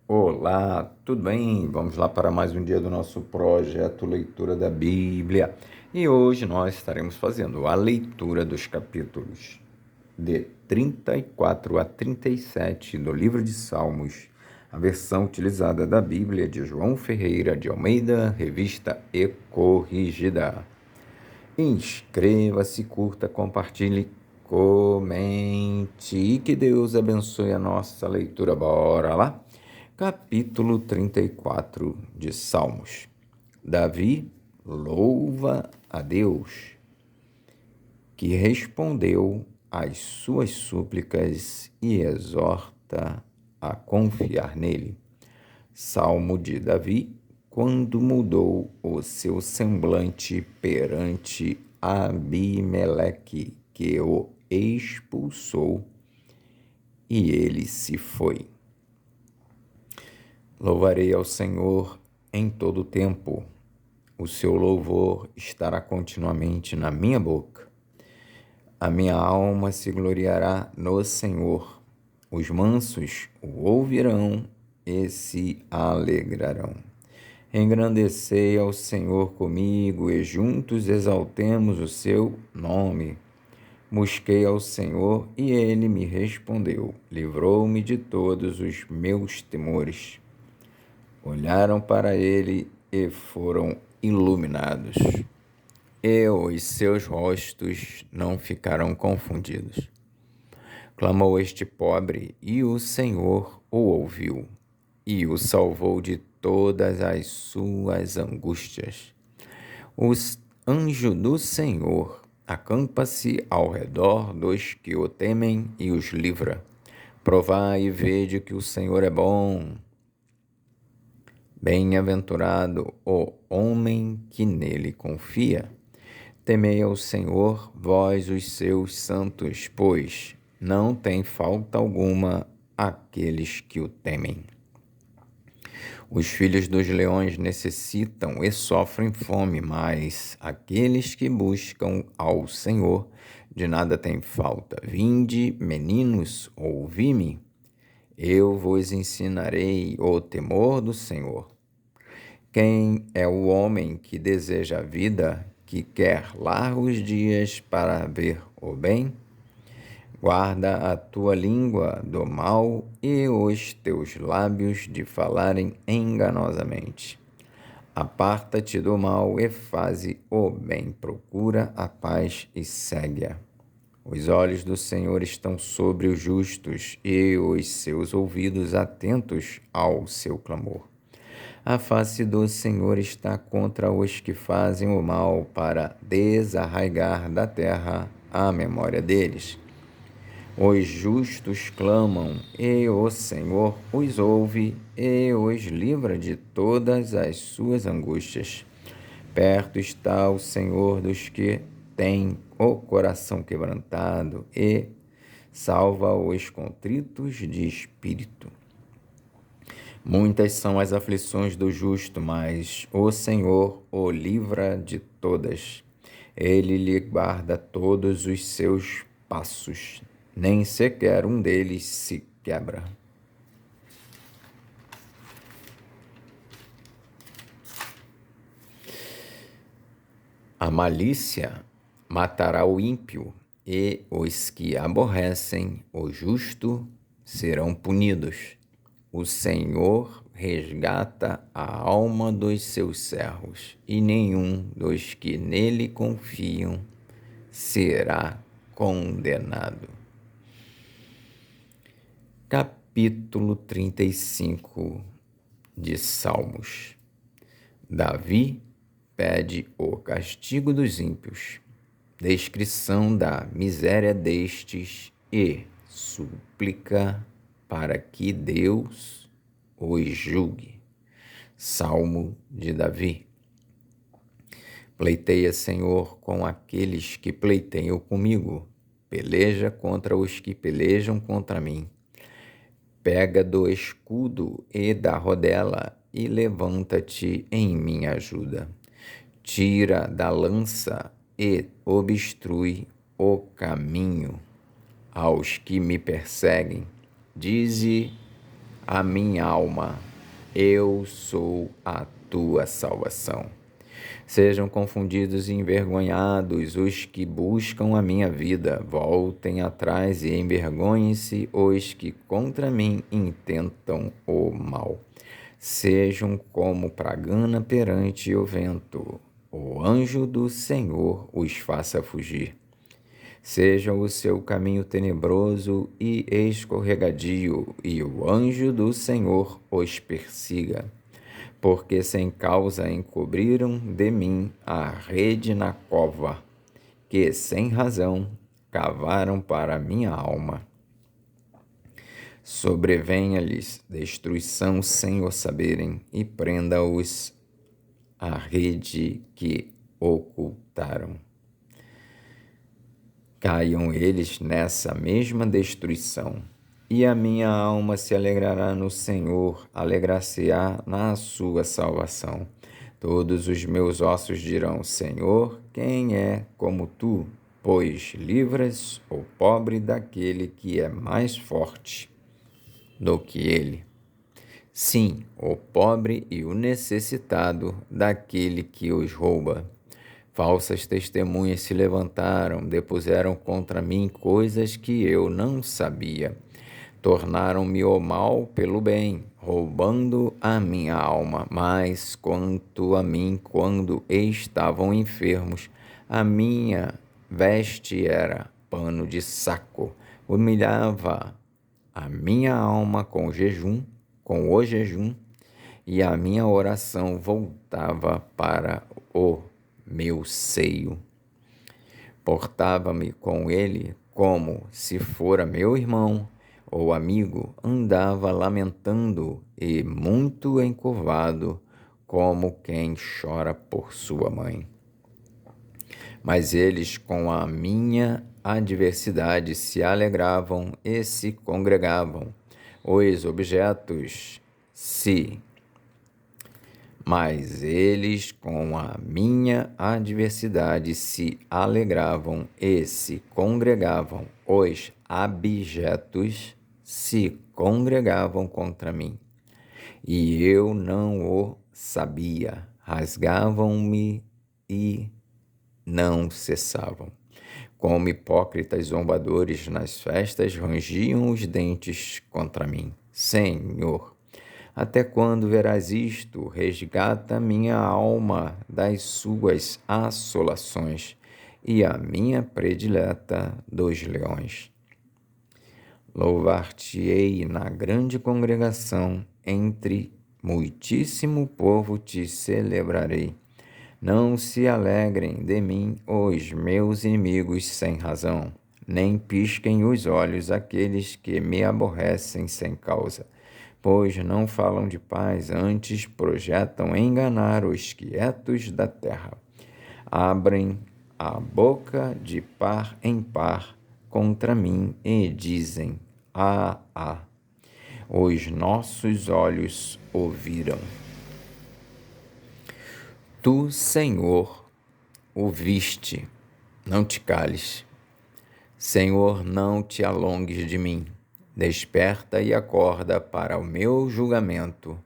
Olá, tudo bem? Vamos lá para mais um dia do nosso projeto Leitura da Bíblia. E hoje nós estaremos fazendo a leitura dos capítulos de 34 a 37 do livro de Salmos, a versão utilizada da Bíblia de João Ferreira de Almeida, revista e corrigida. Inscreva-se, curta, compartilhe, comente e que Deus abençoe a nossa leitura. Bora lá? Capítulo 34 de Salmos. Davi louva a Deus, que respondeu às suas súplicas e exorta a confiar nele. Salmo de Davi, quando mudou o seu semblante perante Abimeleque, que o expulsou, e ele se foi. Louvarei ao Senhor em todo o tempo. O seu louvor estará continuamente na minha boca. A minha alma se gloriará no Senhor. Os mansos o ouvirão e se alegrarão. Engrandecei ao Senhor comigo e juntos exaltemos o seu nome. Busquei ao Senhor e ele me respondeu. Livrou-me de todos os meus temores. Olharam para ele e foram iluminados, e os seus rostos não ficaram confundidos. Clamou este pobre, e o Senhor o ouviu, e o salvou de todas as suas angústias. O anjo do Senhor acampa-se ao redor dos que o temem e os livra. Provai e vede que o Senhor é bom. Bem-aventurado o homem que nele confia. Temei ao Senhor, vós os seus santos, pois não tem falta alguma aqueles que o temem. Os filhos dos leões necessitam e sofrem fome, mas aqueles que buscam ao Senhor de nada têm falta. Vinde, meninos, ouvi-me. Eu vos ensinarei o temor do Senhor. Quem é o homem que deseja a vida, que quer largos dias para ver o bem? Guarda a tua língua do mal e os teus lábios de falarem enganosamente. Aparta-te do mal e faze o bem. Procura a paz e segue-a. Os olhos do Senhor estão sobre os justos e os seus ouvidos atentos ao seu clamor. A face do Senhor está contra os que fazem o mal, para desarraigar da terra a memória deles. Os justos clamam, e o Senhor os ouve e os livra de todas as suas angústias. Perto está o Senhor dos que têm o coração quebrantado e salva os contritos de espírito. Muitas são as aflições do justo, mas o Senhor o livra de todas. Ele lhe guarda todos os seus passos, nem sequer um deles se quebra. A malícia matará o ímpio, e os que aborrecem o justo serão punidos. O Senhor resgata a alma dos seus servos, e nenhum dos que nele confiam será condenado. Capítulo 35 de Salmos. Davi pede o castigo dos ímpios, descrição da miséria destes e súplica para que Deus os julgue. Salmo de Davi. Pleiteia, Senhor, com aqueles que pleiteiam comigo. Peleja contra os que pelejam contra mim. Pega do escudo e da rodela e levanta-te em minha ajuda. Tira da lança e obstrui o caminho aos que me perseguem. Dize a minha alma, eu sou a tua salvação. Sejam confundidos e envergonhados os que buscam a minha vida, voltem atrás e envergonhem-se os que contra mim intentam o mal. Sejam como pragana perante o vento, o anjo do Senhor os faça fugir. Seja o seu caminho tenebroso e escorregadio, e o anjo do Senhor os persiga. Porque sem causa encobriram de mim a rede na cova, que sem razão cavaram para minha alma. Sobrevenha-lhes destruição sem o saberem, e prenda-os a rede que ocultaram. Caiam eles nessa mesma destruição. E a minha alma se alegrará no Senhor, alegrar-se-á na sua salvação. Todos os meus ossos dirão: Senhor, quem é como tu? Pois livras o pobre daquele que é mais forte do que ele. Sim, o pobre e o necessitado daquele que os rouba. Falsas testemunhas se levantaram, depuseram contra mim coisas que eu não sabia. Tornaram-me o mal pelo bem, roubando a minha alma. Mas quanto a mim, quando estavam enfermos, a minha veste era pano de saco. Humilhava a minha alma com o jejum, e a minha oração voltava para o meu seio. Portava-me com ele como se fora meu irmão ou amigo, andava lamentando e muito encurvado, como quem chora por sua mãe. Mas eles, com a minha adversidade, se alegravam e se congregavam. Os objetos Mas eles, com a minha adversidade, se alegravam e se congregavam. Os abjetos se congregavam contra mim, e eu não o sabia. Rasgavam-me e não cessavam. Como hipócritas zombadores nas festas, rangiam os dentes contra mim. Senhor, até quando verás isto? Resgata minha alma das suas assolações e a minha predileta dos leões. Louvar-te-ei na grande congregação, entre muitíssimo povo te celebrarei. Não se alegrem de mim os meus inimigos sem razão, nem pisquem os olhos aqueles que me aborrecem sem causa. Pois não falam de paz, antes projetam enganar os quietos da terra. Abrem a boca de par em par contra mim e dizem: os nossos olhos ouviram. Tu, Senhor, ouviste, não te cales. Senhor, não te alongues de mim. Desperta e acorda para o meu julgamento,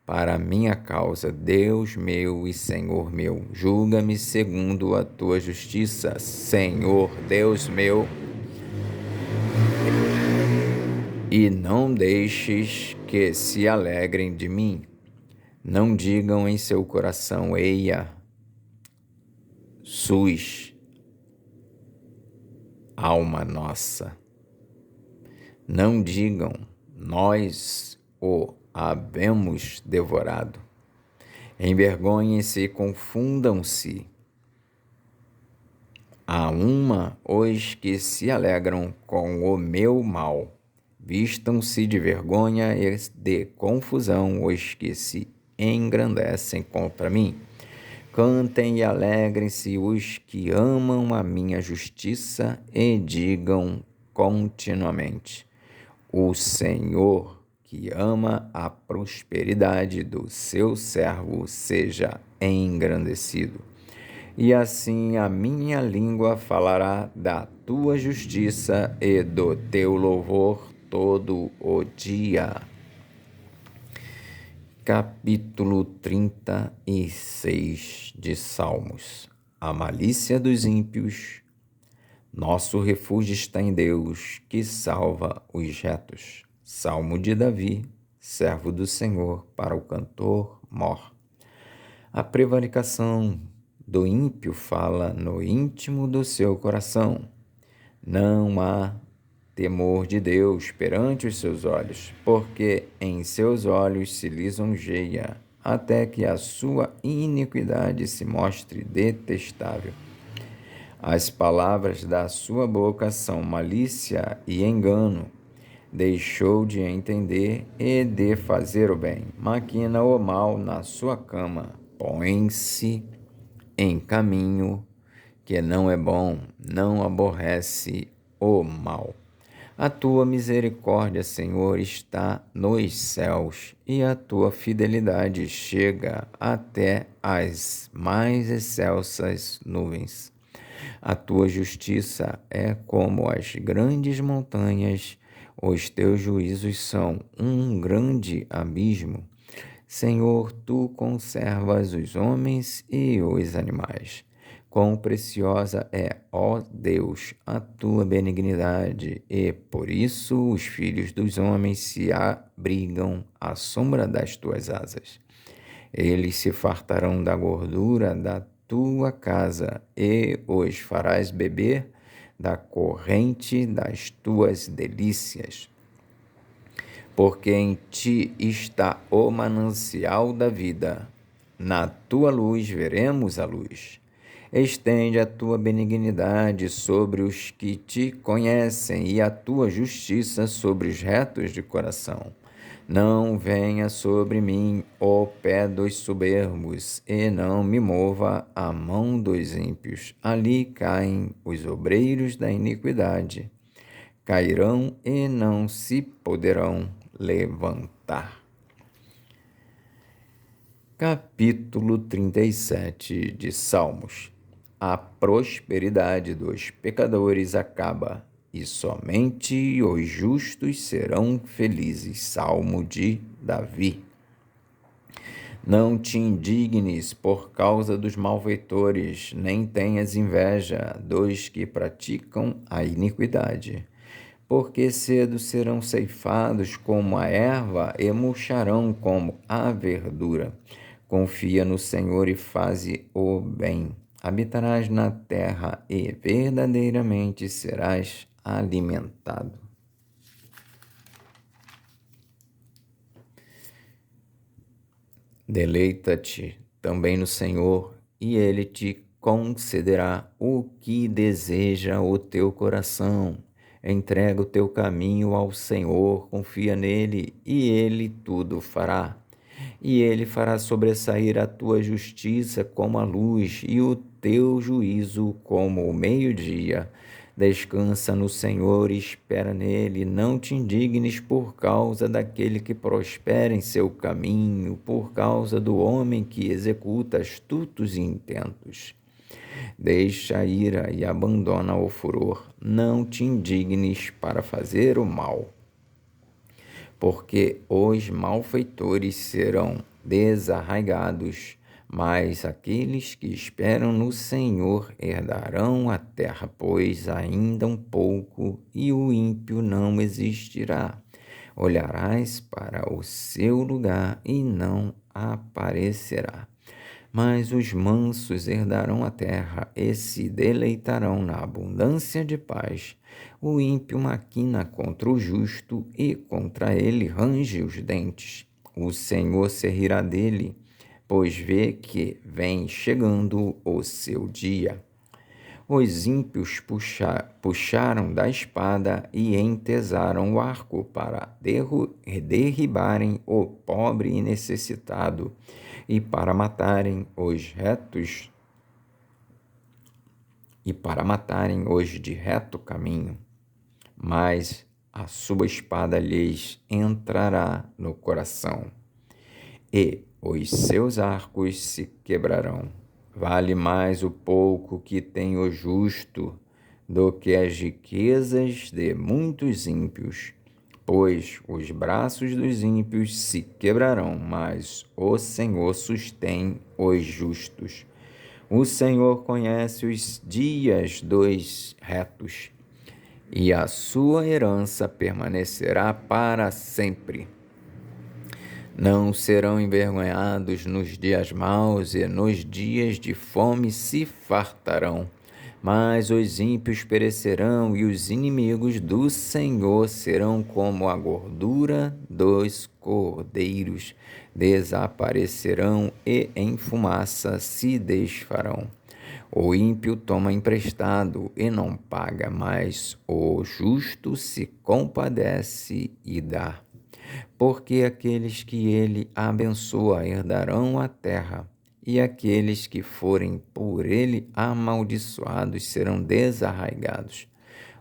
para a minha causa, Deus meu e Senhor meu. Julga-me segundo a tua justiça, Senhor, Deus meu. E não deixes que se alegrem de mim. Não digam em seu coração: eia, sus, alma nossa. Não digam: nós o havemos devorado. Envergonhem-se e confundam-se. A uma os que se alegram com o meu mal. Vistam-se de vergonha e de confusão os que se engrandecem contra mim. Cantem e alegrem-se os que amam a minha justiça e digam continuamente: o Senhor, que ama a prosperidade do seu servo, seja engrandecido. E assim a minha língua falará da tua justiça e do teu louvor todo o dia. Capítulo 36 de Salmos. A malícia dos ímpios. Nosso refúgio está em Deus, que salva os retos. Salmo de Davi, servo do Senhor, para o cantor mor. A prevaricação do ímpio fala no íntimo do seu coração. Não há temor de Deus perante os seus olhos, porque em seus olhos se lisonjeia, até que a sua iniquidade se mostre detestável. As palavras da sua boca são malícia e engano. Deixou de entender e de fazer o bem. Maquina o mal na sua cama. Põe-se em caminho que não é bom, não aborrece o mal. A tua misericórdia, Senhor, está nos céus, e a tua fidelidade chega até as mais excelsas nuvens. A tua justiça é como as grandes montanhas, os teus juízos são um grande abismo. Senhor, tu conservas os homens e os animais. Quão preciosa é, ó Deus, a tua benignidade, e por isso os filhos dos homens se abrigam à sombra das tuas asas. Eles se fartarão da gordura da tua casa, e os farás beber da corrente das tuas delícias. Porque em ti está o manancial da vida. Na tua luz veremos a luz. Estende a tua benignidade sobre os que te conhecem e a tua justiça sobre os retos de coração. Não venha sobre mim o pé dos soberbos, e não me mova a mão dos ímpios. Ali caem os obreiros da iniquidade. Cairão e não se poderão levantar. Capítulo 37 de Salmos. A prosperidade dos pecadores acaba, e somente os justos serão felizes. Salmo de Davi. Não te indignes por causa dos malfeitores, nem tenhas inveja dos que praticam a iniquidade, porque cedo serão ceifados como a erva e murcharão como a verdura. Confia no Senhor e faze o bem. Habitarás na terra e verdadeiramente serás alimentado. Deleita-te também no Senhor, e Ele te concederá o que deseja o teu coração. Entrega o teu caminho ao Senhor, confia nele, e Ele tudo fará. E Ele fará sobressair a tua justiça como a luz, e o teu juízo como o meio-dia. Descansa no Senhor e espera nele. Não te indignes por causa daquele que prospera em seu caminho, por causa do homem que executa astutos intentos. Deixa a ira e abandona o furor. Não te indignes para fazer o mal, porque os malfeitores serão desarraigados, mas aqueles que esperam no Senhor herdarão a terra, pois ainda um pouco e o ímpio não existirá. Olharás para o seu lugar e não aparecerá. Mas os mansos herdarão a terra e se deleitarão na abundância de paz. O ímpio maquina contra o justo e contra ele range os dentes. O Senhor se rirá dele, pois vê que vem chegando o seu dia. Os ímpios puxaram da espada e entesaram o arco para derribarem o pobre e necessitado, e para matarem os retos e para matarem os de reto caminho. Mas a sua espada lhes entrará no coração, e os seus arcos se quebrarão. Vale mais o pouco que tem o justo do que as riquezas de muitos ímpios, pois os braços dos ímpios se quebrarão, mas o Senhor sustém os justos. O Senhor conhece os dias dos retos, e a sua herança permanecerá para sempre. Não serão envergonhados nos dias maus, e nos dias de fome se fartarão. Mas os ímpios perecerão, e os inimigos do Senhor serão como a gordura dos cordeiros. Desaparecerão e em fumaça se desfarão. O ímpio toma emprestado e não paga, mas o justo se compadece e dá. Porque aqueles que ele abençoa herdarão a terra, e aqueles que forem por ele amaldiçoados serão desarraigados.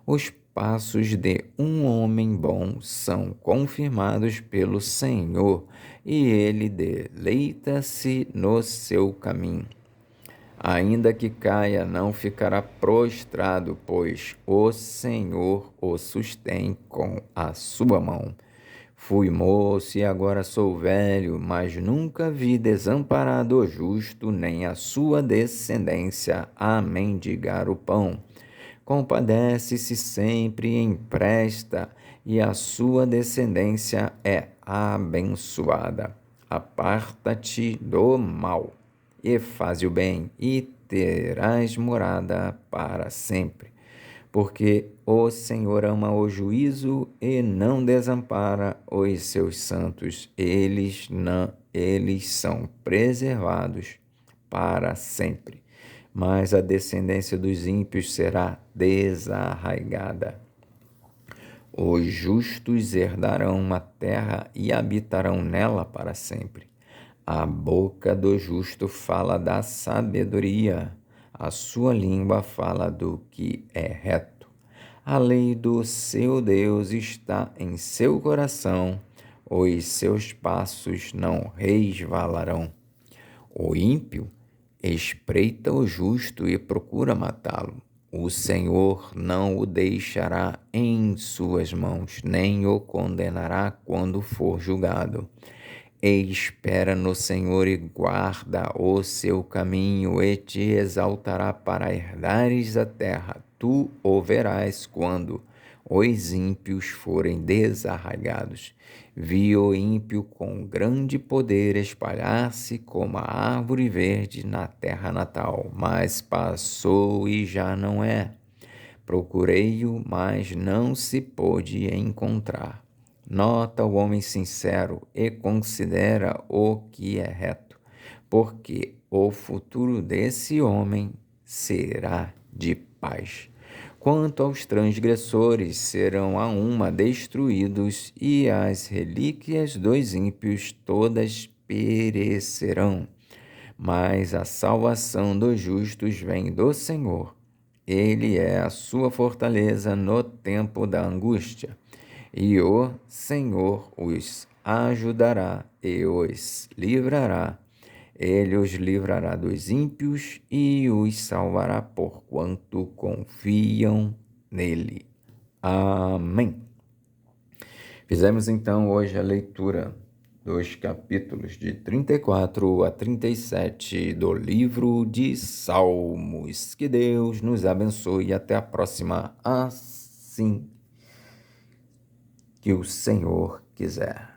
Os passos de um homem bom são confirmados pelo Senhor, e ele deleita-se no seu caminho. Ainda que caia, não ficará prostrado, pois o Senhor o sustém com a sua mão. Fui moço e agora sou velho, mas nunca vi desamparado o justo, nem a sua descendência a mendigar o pão. Compadece-se sempre e empresta, e a sua descendência é abençoada. Aparta-te do mal e faze o bem, e terás morada para sempre. Porque o Senhor ama o juízo e não desampara os seus santos. Eles são preservados para sempre. Mas a descendência dos ímpios será desarraigada. Os justos herdarão a terra e habitarão nela para sempre. A boca do justo fala da sabedoria, a sua língua fala do que é reto. A lei do seu Deus está em seu coração, os seus passos não resvalarão. O ímpio espreita o justo e procura matá-lo. O Senhor não o deixará em suas mãos, nem o condenará quando for julgado. Espera no Senhor e guarda o seu caminho, e te exaltará para herdares a terra. Tu o verás quando os ímpios forem desarraigados. Vi o ímpio com grande poder espalhar-se como a árvore verde na terra natal, mas passou e já não é. Procurei-o, mas não se pôde encontrar. Nota o homem sincero e considera o que é reto, porque o futuro desse homem será de paz. Quanto aos transgressores, serão a uma destruídos, e as relíquias dos ímpios todas perecerão. Mas a salvação dos justos vem do Senhor. Ele é a sua fortaleza no tempo da angústia. E o Senhor os ajudará e os livrará. Ele os livrará dos ímpios e os salvará porquanto confiam nele. Amém. Fizemos então hoje a leitura dos capítulos de 34 a 37 do livro de Salmos. Que Deus nos abençoe e até a próxima, assim que o Senhor quiser.